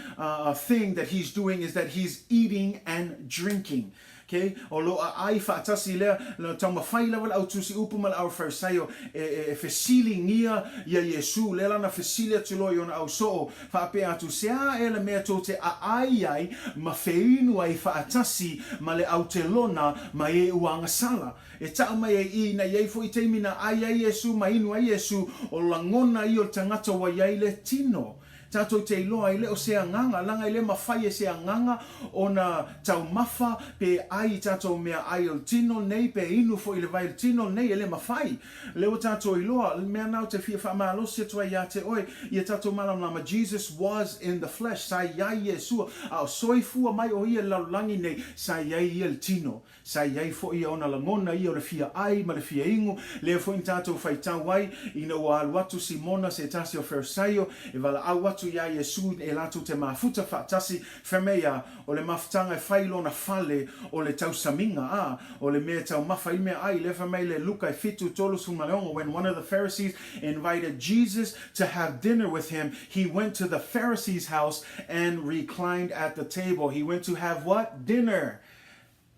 thing that he's doing is that he's eating and drinking. Okay, o lo ai fatasi le tau mawhai lewa au tusi upumal au Farisaio e fesili ngia ia Iesu le lana fesili atu lo iona au soo whape atu sea e le mea tō te ai ma feinu ai fatasi ma le au te lona ma e uanga sala e tau mai I na iei fo I teimi na ai Iesu ma inu ai Iesu o langona I o tangata wa iai le tino tato te iloa I leo se nganga langa I le mawhai e se nganga o na tau mafa pe ai tato mea ai o tino nei pe inu fo I le vai tino nei e le mawhai leo tato iloa mea nau te fia whamalo se tua ia te oe ia tato malam lama Jesus was in the flesh sa iai Iesu au soifua mai o ia laulangi nei sa iai il tino sa iai fo ia ona langona ia o le fia ai ma le fia ingu leo fo in tato whaitau wai ina o aluatu Simona se tasi o Farisaio e wala au watu ia Iesu e latu te mafuta whaatasi whamea o le mafutanga e whailo na fale o le tau saminga o le mea tau mawhai mea ai le whamei le luka e fitu tolu sumaleongo. When one of the Pharisees invited Jesus to have dinner with him, he went to the Pharisee's house and reclined at the table. He went to have what? Dinner.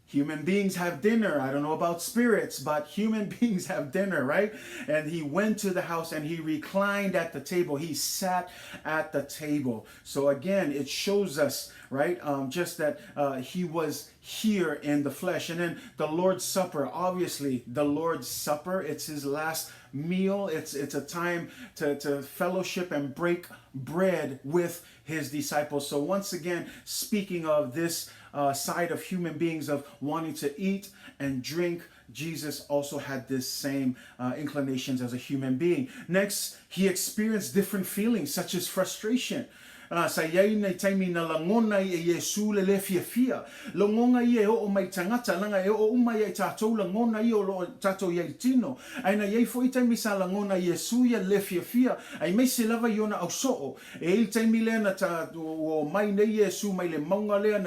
Human beings have dinner. I don't know about spirits, but human beings have dinner, right? And he went to the house and he reclined at the table. He sat at the table. So again, it shows us, right, just that he was here in the flesh. And then the Lord's Supper, obviously, the Lord's Supper, it's his last meal. It's a time to fellowship and break bread with his disciples. So once again, speaking of this side of human beings of wanting to eat and drink, Jesus also had this same inclinations as a human being. Next, he experienced different feelings such as frustration. sa yai nei taimi na langona i Iesu le fia. Longonga i o mai tangata langa o umai e tātou langona i o lo tātou iai tino. Ai na iai fo i taimi sa langona i Iesu ia le fia. Ai mei se lava i ona au soo. E il taimi lea na o mai nei Iesu mai le maunga lea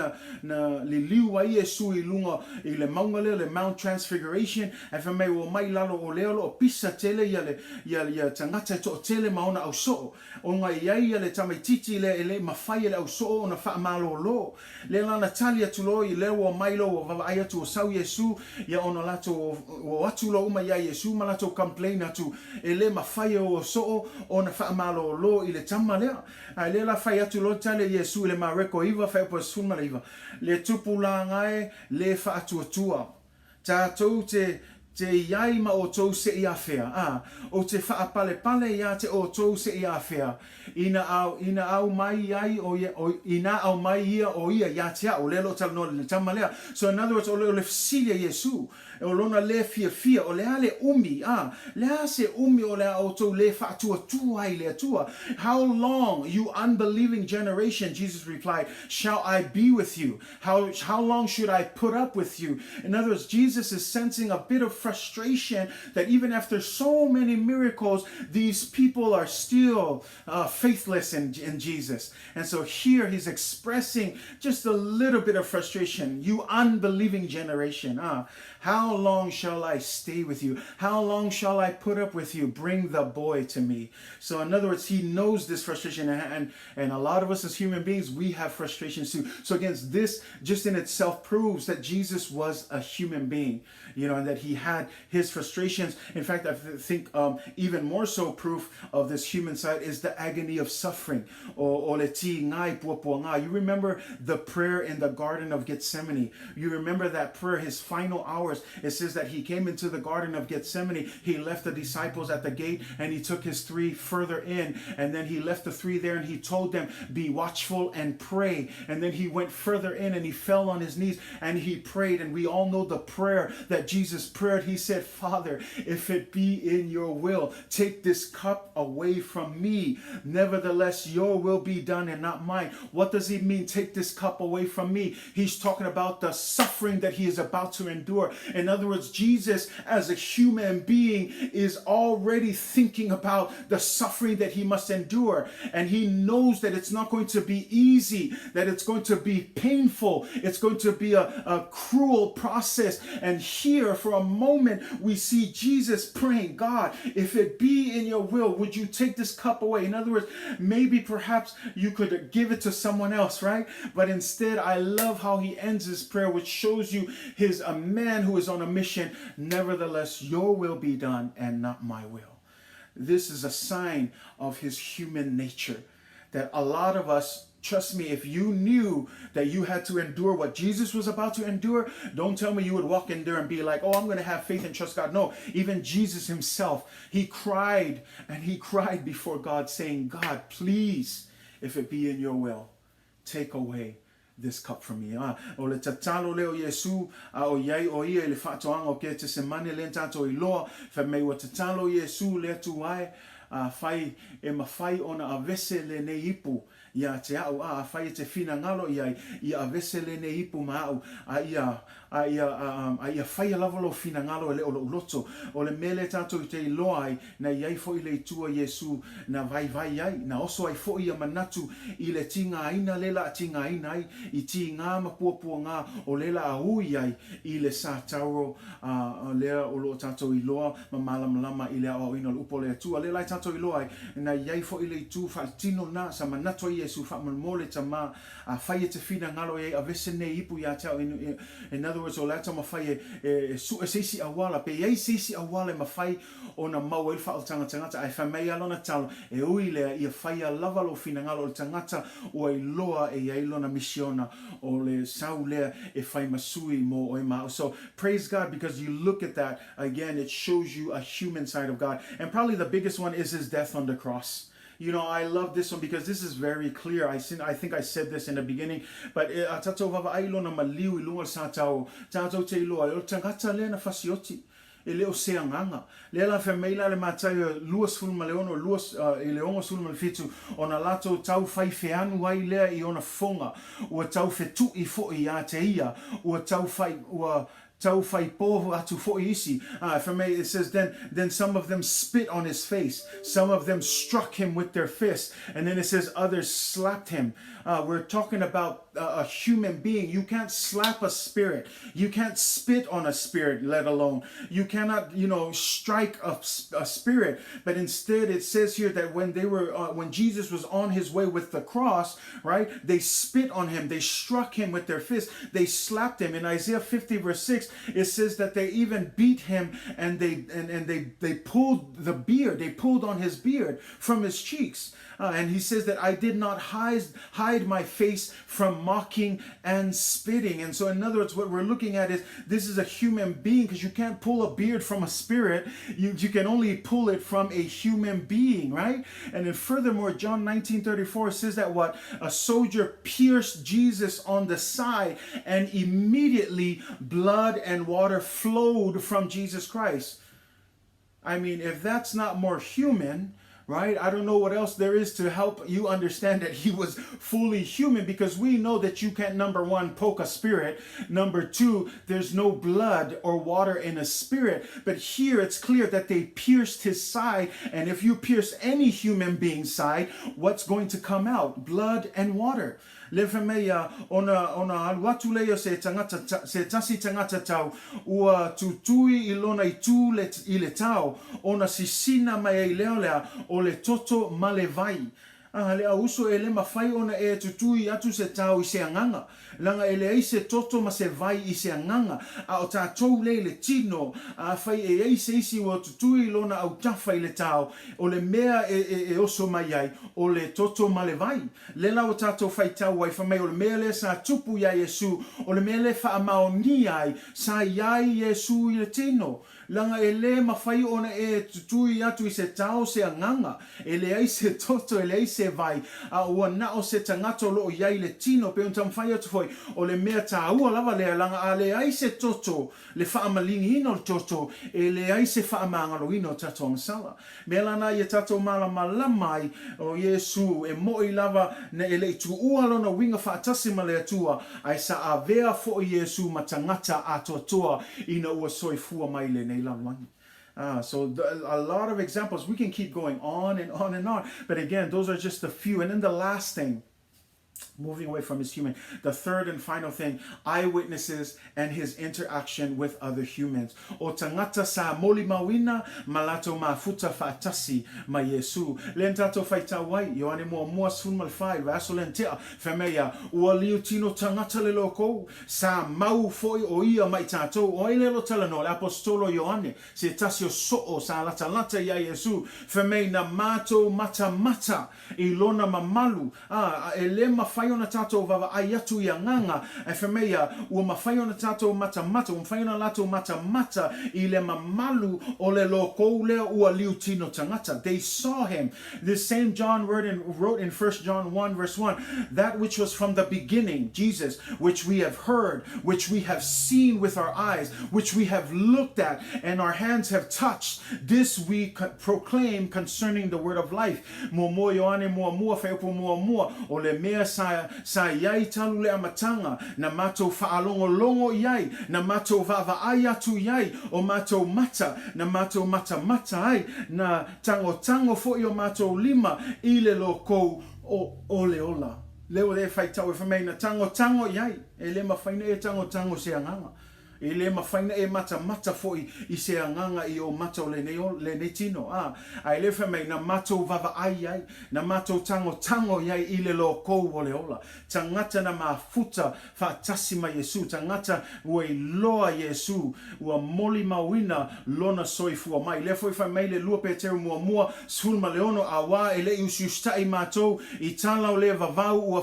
na li liu ai Iesu i lunga i le maunga lea le Mount Transfiguration. Ai fa mai o mai lalo o leo lo pisa tele ia tangata e to tele maona au soo. O ngai iai ia le tamaititi le mawhai le au soo o na wha malo lo. Le lana tali atu lo i leo o mailo o vava ai atu o sau Iesu ia ono lato o atu lo uma ia Iesu ma lato complain atu e le mawhai o soo o na wha malo lo i le tama lea. Ai le la whai atu lo tale Iesu le mareko iwa whai po sunma le iwa. Le tupu la ngai le wha atu atua. Tātou te iai ma o tou se ia whea. O te whaapale pale ia te o tou se ia whea. Ina au mai iai ina au mai ia o ia ia o lelo tal no le tamalea. So in other words, o le fsilia Iesu. O lona le fia o le ale umi. Le ase umi o le o tou le whaatua tua ai le atua. How long, you unbelieving generation, Jesus replied, shall I be with you? How long should I put up with you? In other words, Jesus is sensing a bit of frustration that even after so many miracles, these people are still faithless in Jesus. And so here he's expressing just a little bit of frustration. You unbelieving generation. How long shall I stay with you? How long shall I put up with you? Bring the boy to me. So in other words, he knows this frustration. And a lot of us as human beings, we have frustrations too. So against this, just in itself proves that Jesus was a human being, and that he had his frustrations. In fact, I think even more so proof of this human side is the agony of suffering. You remember the prayer in the Garden of Gethsemane. You remember that prayer, his final hours. It says that he came into the Garden of Gethsemane. He left the disciples at the gate and he took his 3 further in. And then he left the 3 there and he told them, be watchful and pray. And then he went further in and he fell on his knees and he prayed. And we all know the prayer that Jesus prayed. He said, Father, if it be in your will, take this cup away from me. Nevertheless, your will be done and not mine. What does he mean, take this cup away from me? He's talking about the suffering that he is about to endure. In other words, Jesus as a human being is already thinking about the suffering that he must endure. And he knows that it's not going to be easy, that it's going to be painful. It's going to be a cruel process. And here for a moment, we see Jesus praying, God, if it be in your will, would you take this cup away? In other words, maybe perhaps you could give it to someone else, right? But instead, I love how he ends his prayer, which shows you he's a man who is on a mission. Nevertheless, your will be done and not my will. This is a sign of his human nature that a lot of us, trust me, if you knew that you had to endure what Jesus was about to endure, don't tell me you would walk in there and be like, oh, I'm going to have faith and trust God. No, even Jesus himself, he cried and he cried before God saying, God, please, if it be in your will, take away this cup from me. O le tatalo leo Iesu, o iai o ia le whaatoanga o ke te semane le tato I loa, fa mei wa tatalo Iesu le tu ai, fai e mawhai ona a vese le ne ipu, ia te au a fai te fina ngalo ia a vese le ne ipu maau, ia fai a lavalo fina ngalo le o loto, o le mele tato I te iloa ai, na iai fo I le tua Iesu, na vai ai, na oso ai fo ia manatu, I le tinga aina lela tinga aina ai, I ti ngā mapuapua ngā, o lela a hui ai, I le sa tauro, lea o lo tato iloa, ma malamalama I le o ina upo le tua, lela I tato iloa ai, na iai fo I le tu faltino na, sa manato Iesu fa mole tama, a fai te fina ngalo e a vese ne ipu ia tau, in other words, o lata mawhai su seisi awala, pe iei seisi awala mawhai o na mau e wha o tangata, ai whamei alona talo, e ui lea ia whai a lavalo fina ngalo o tangata, o ai loa e iei lona misiona, o le sau lea e whai masui mo o ima. So praise God, because you look at that, again, it shows you a human side of God. And probably the biggest one is his death on the cross. I love this one because this is very clear. I think I said this in the beginning, but tatou vava ailo na maliu I lunga sa tau te iloa o tangata le na fasioti. e leo seanganga. Lela whameila le mātai luas fulma leono, luas i leongo sulma le fitu, o na lato tau whai wheanu ai lea I ona fonga, ua tau whetu I fo I a te ia, ua tau whai po atu fo isi. It says then some of them spit on his face, some of them struck him with their fists, and then it says others slapped him. We're talking about a human being. You can't slap a spirit. You can't spit on a spirit, let alone. You cannot, strike a spirit. But instead, it says here that when Jesus was on his way with the cross, right? They spit on him. They struck him with their fists. They slapped him. In Isaiah 50 verse 6, it says that they even beat him and they pulled the beard. They pulled on his beard from his cheeks. And he says that I did not hide my face from mocking and spitting. And so in other words, what we're looking at is this is a human being, because you can't pull a beard from a spirit. You can only pull it from a human being, right? And then furthermore, John 19:34 says that a soldier pierced Jesus on the side, and immediately blood and water flowed from Jesus Christ. I mean, if that's not more human, right? I don't know what else there is to help you understand that he was fully human, because we know that you can't, number one, poke a spirit. Number two, there's no blood or water in a spirit. But here it's clear that they pierced his side. And if you pierce any human being's side, what's going to come out? Blood and water. Le whameia ona watu leo se tasi tangata tau ua tutui ilona I tu I le tau ona sisina mai leo lea o le toto malevai. Le auso le mawhai ona tutui atu se tau I se anganga. Langa ele se toto ma se vai I se anganga. O tātou le tino. Whai se isi wa tutui lona au tawhai le tau. O le mea oso mai ai. O le toto ma le vai. Le lau tātou whai tau wai whamai. O le mea le sa tupu ya Iesu. O le mea le wha maoni ai. Sa iai Iesu I le tino. Langa ele mawhai ona tutui atu I se tau se anganga. Ele ai se toto, ele ai se vai. Ua nao se tangato lo iai le tino. Pe untam whai atu foi. O le mea tā ua lava lea langa a le ai se toto. Le wha malingi ino le toto. E le ai se wha maangalo ino tato angsala. Mea lana I tato malamai o Iesu. E moi lava na ele tu ua lona winga wha atasi ma le atua. Ai sa a vea fo Iesu ma tangata atoa ina ua soifua mai le nei lalwangi. So a lot of examples. We can keep going on and on and on. But again, those are just a few. And then the last thing, moving away from his human, the third and final thing, eyewitnesses and his interaction with other humans. O tangata sa moli mawina malato mafuta fatasi ma Iesu. Len tato faita wai Ioane mua sun malfai vaso len tea femeia ua liu tino tangata le loko sa mau foi o ia mai tato o ile lo talano le apostolo Ioane se tasio soo sa lata ya Iesu femei na mato mata ilona mamalu ele mawhai ona tato vava ai atu I nganga e whameia ua mawhai ona tato mata ua mawhai ona lato mata I le mamalu o le loko lea ua liu tino tangata. They saw him. This same John wrote in 1 John 1 verse 1, that which was from the beginning, Jesus, which we have heard, which we have seen with our eyes, which we have looked at and our hands have touched, this we proclaim concerning the word of life. Mua Ioane mua whaupo mua o le mea sa iai talu le amatanga na matou whaalongo iai na matou vava atu iai o matou mata na matou mata ai na tango fo o matou lima I le loko o le ola leo le whaitau e whamei na tango iai e le mawhaina e tango se anganga e le mawhaina e mata foi I se anganga I o matou le ne tino ai le whamei na matou vava ai na matou tango iai I le loko o le ola tangata na mafuta whaatasi ma Iesu tangata ua I loa Iesu ua moli mawina lona soifua mai le foi whamei le lua peteru mua sulma leono awa e le usiustai matou I tala o le vavau ua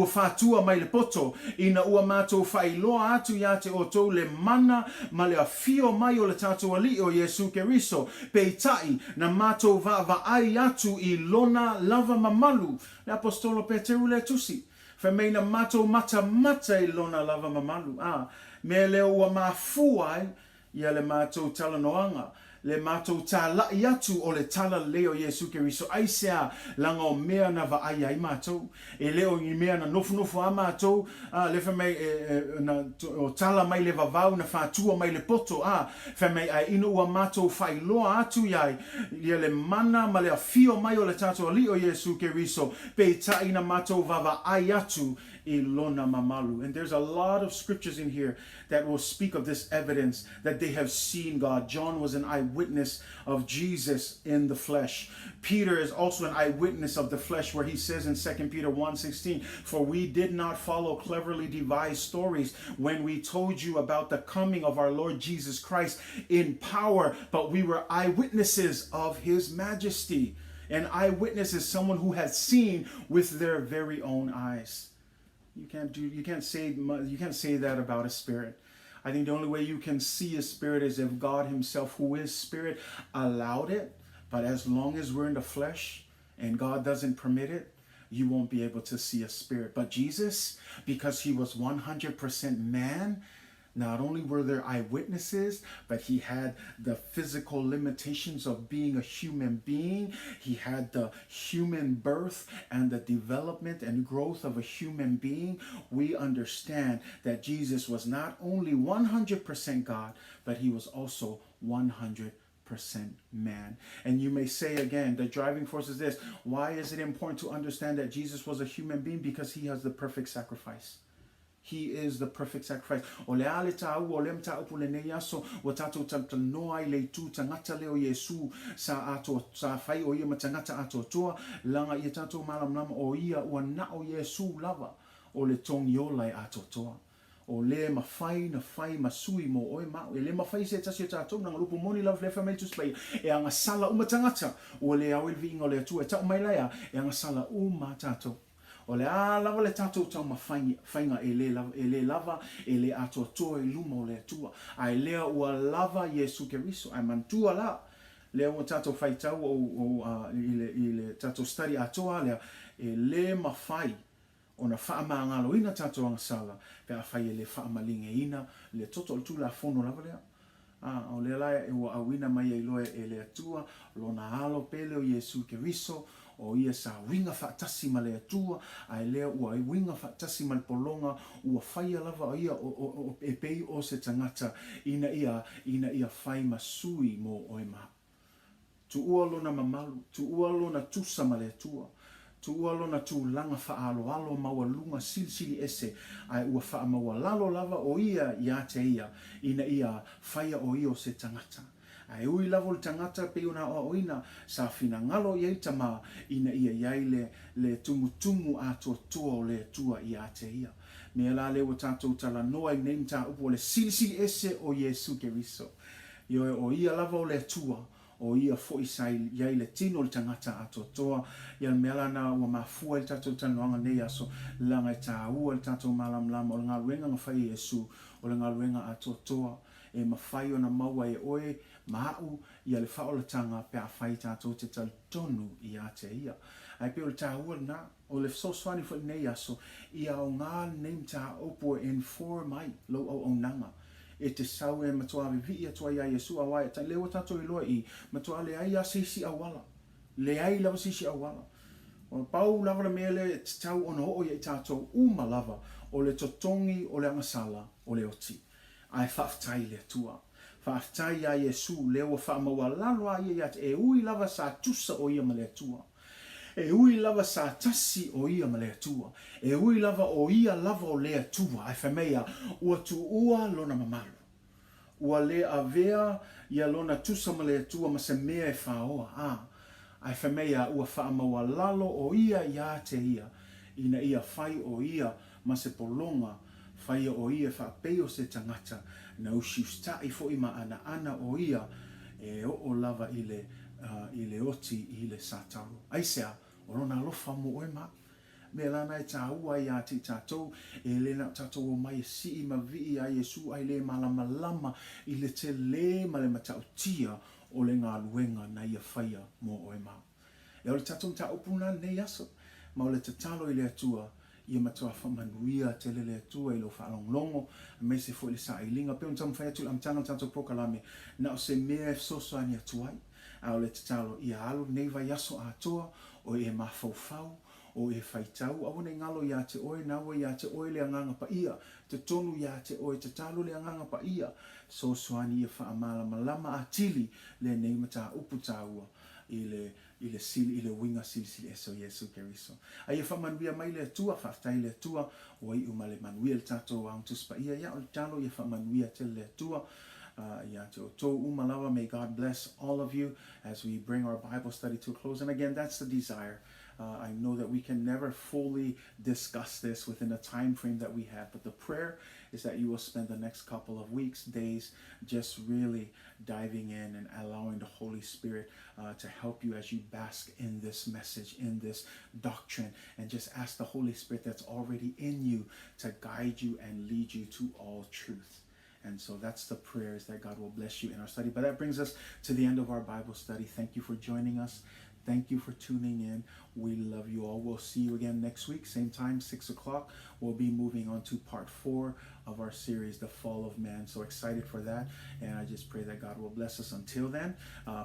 fatua mai le poto ina ua matou whailoa atu ia te otou le mana ma le afio mai o le tātou ali o Iesu Keriso peitai na matou va ai atu I lona lava mamalu le apostolo Peteru le tusi whamei na matou mata I lona lava mamalu me leo ua mafuai ia le mātou tala noanga, le mātou tā lai atu o le tala leo Iesu Keriso. Aisea langa o mea na va ai ai mātou. E leo i mea na nofu a mātou. Le wha mai o tala mai le vavau na whātua mai le poto. Wha mai ai ino ua mātou whai loa atu iai. Ia le mana ma le a fio mai o le tātou ali o Iesu Keriso. Pe ta ina mātou vava ai atu i lona mamalu. And there's a lot of scriptures in here that will speak of this evidence that they have seen God. John was an eyewitness of Jesus in the flesh. Peter is also an eyewitness of the flesh, where he says in 2 Peter 1:16, for we did not follow cleverly devised stories when we told you about the coming of our Lord Jesus Christ in power, but we were eyewitnesses of his majesty. An eyewitness is someone who has seen with their very own eyes. You can't say that about a spirit. I think the only way you can see a spirit is if God himself, who is spirit, allowed it. But as long as we're in the flesh and God doesn't permit it, you won't be able to see a spirit. But Jesus, because he was 100% man, not only were there eyewitnesses, but he had the physical limitations of being a human being. He had the human birth and the development and growth of a human being. We understand that Jesus was not only 100% God, but he was also 100% man. And you may say again, the driving force is this. Why is it important to understand that Jesus was a human being? Because he has the perfect sacrifice. He is the perfect sacrifice. O le ale tāu o le mta upu le nei aso o tātou noa I le tū tangata leo Iesu sa whai o ia ma tangata ato toa langa I tātou malam lama o ia ua na o Iesu lava o le tongi olai ato toa. O le mawhai na whai masui mo oe mau. E le mawhai se tasi o tātou nanga lupu moni love le whamei tu spai. E anga sala uma tangata o le awil vi ingo le atua. E tau mai laia e anga sala uma tātou. O le lava le tātou tau mawhainga e le lava e le ato toa e luma o le atua. Ai lea ua lava Iesu Keriso. Ai mantua la. Lea ua tātou whai tau I le tātou study atoa lea e le mawhai. O na whaamangalo ina tātou angasala. Pea whai e le whaamalinge ina. Le toto o tūla whono lava lea. O le laia e ua awina mai e loe e le atua. Lona alo pele o Iesu Keriso. O ia sa winga whaatasi ma le atua, ai lea ua winga whaatasi ma le polonga, ua whaia lava ia o e pei o se tangata, ina ia whai masui mo oe ma. Tu ua lona mamalu, tu ua lona tusa ma le atua, tu ua lona tu langa whaalo alo maua lunga Silisili Ese, ai ua wha maua lalo lava o ia te ia, ina ia whaia o ia o se tangata. Ai ui lavo le tangata pe una o ina sa fina ngalo ia tama ina ia iai le tumutumu ato toa o le tua ia te ia. Me la le o tātou tala noa I nei ta upo le Silisili Ese o Iesu Keriso. Io o ia lavo le tua o ia foi sai iai le tino le tangata ato toa. Ia mela na ua mafua le tātou tanoanga nei aso langa ta ua le tātou malam lama o le ngaluenga ngawhai Iesu o le ngaluenga ato toa. E mawhai o na maua e oe maau ia le whaolatanga pe a whai tātou te tonu I a te ia. Ai pe o le tāua na o le soswani wha nei aso ia o ngā neim tā opo en for mai lo o nanga. E te sau e matua vi atua ia Iesu a wai ta lewa tātou I loa I matua le ai a sisi awala. Le ai lava sisi awala. O pau lava le mele te tau ono o ia I tātou uma lava o le totongi o le angasala o le oti. Ai whaftai le tua. Whaftai a Iesu leo whaamaua lalo a ia e ui lava sa tusa o ia ma le tua. E ui lava sa tasi o ia ma le tua. E ui lava o ia lava o le tua. Ai whamea ua tu ua lona mamalu. Ua le avea ia lona tusa ma le tua ma se mea e whaoa. Ai whamea ua whaamaua lalo o ia te ia. Ina ia whai o ia ma se polonga. Whai o ia whapeo se tangata na usiusta I fo ima ana o ia e o lava I le oti I le sataru. Aisea, o rona alofa mo oe ma. Me lana e tā ua I a ti tātou e le na tātou o mai si I ma vi a Iesu ai le malama I le te le ma le matau tia o le ngā luenga na ia whaia mo oe ma. E o le tātou ta opuna nei aso, ma o le te talo I le atua ia matua whamanuia te lele tua ilo whaalonglongo, me se fo le sa ilinga, pe untam whai atu am tanga tato prokalame, na o se mea soso ani atuai, a o le tatalo ia alo nei vai aso atoa, o e mafau o e whaitau, a wane ngalo ia te oe, nawa ia te oe le anganga pa ia, te tonu ia te oe, te talo le anganga pa ia, so soani ia whaamala malama a tili le nei mata upu taua, i le winga Silisili Ese o Iesu Keriso. A ia whamanuia mai le tua, whaftai le tua, o i umale manuia le tato ang tuspa ia, ia o le talo ia whamanuia te le tua, ia te o tō umalawa. May God bless all of you as we bring our Bible study to a close. And again, that's the desire. I know that we can never fully discuss this within the time frame that we have, but the prayer is that you will spend the next couple of weeks, days, just really diving in and allowing the Holy Spirit to help you as you bask in this message, in this doctrine, and just ask the Holy Spirit that's already in you to guide you and lead you to all truth. And so that's the prayers that God will bless you in our study. But that brings us to the end of our Bible study. Thank you for joining us. Thank you for tuning in. We love you all. We'll see you again next week, same time, 6 o'clock. We'll be moving on to part 4 of our series, The Fall of Man. So excited for that. And I just pray that God will bless us until then.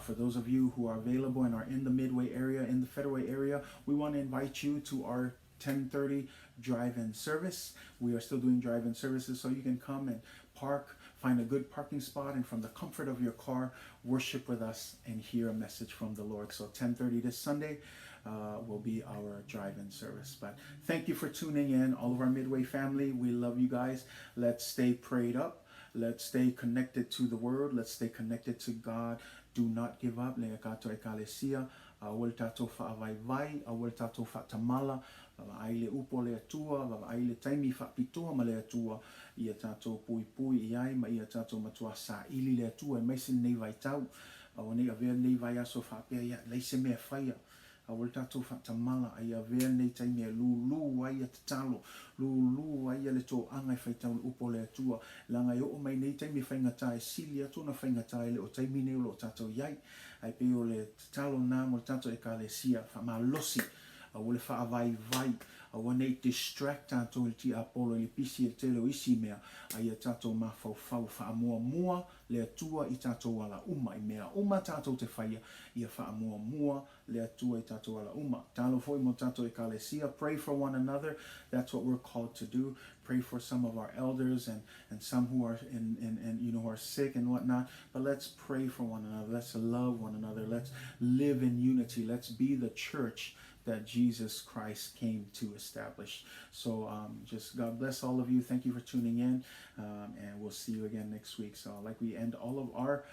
For those of you who are available and are in the Midway area, in the Federal area, we want to invite you to our 10:30 drive-in service. We are still doing drive-in services, so you can come and park, find a good parking spot, and from the comfort of your car, worship with us and hear a message from the Lord. So 10:30 this Sunday will be our drive-in service. But thank you for tuning in, all of our Midway family. We love you guys. Let's stay prayed up. Let's stay connected to the Word. Let's stay connected to God. Do not give up. Le kato ekalesia. Awal tato whaavai, awal tato whaatamala, aile upo le atua, aile taimi whaapitoa ma le atua, ia tato pui pui iai, ma ia tato matua sa ili le atua, e maisen nei vai tau, awane avea nei vai aso whaapea ia, leise mea whaia, awal tato whaatamala, ia avea nei taimi e lulu, aia tatalo, lulu, aia le tō angai whaitau upo le atua, langa i o mai nei taimi whaingata e sili atuna whaingata e le o taimi nei lo tato iai, ai pe o le talo nā mo tato e ka le sia wha losi a wole wha vai vai a wane distract tato il ti apolo i pisi e tele o isi mea a ia tato ma fau wha mua le atua i tato wala uma i mea uma tato te whaia ia wha mua le atua i tato wala uma talo foi mo tato e ka le sia. Pray for one another. That's what we're called to do. Pray for some of our elders and some who are in you know, who are sick and whatnot. But let's pray for one another. Let's love one another. Let's live in unity. Let's be the church that Jesus Christ came to establish. So just God bless all of you. Thank you for tuning in, and we'll see you again next week. So like we end all of our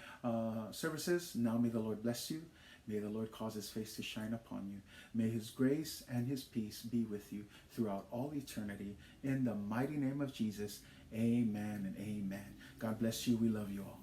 services, now may the Lord bless you. May the Lord cause his face to shine upon you. May his grace and his peace be with you throughout all eternity. In the mighty name of Jesus, amen and amen. God bless you. We love you all.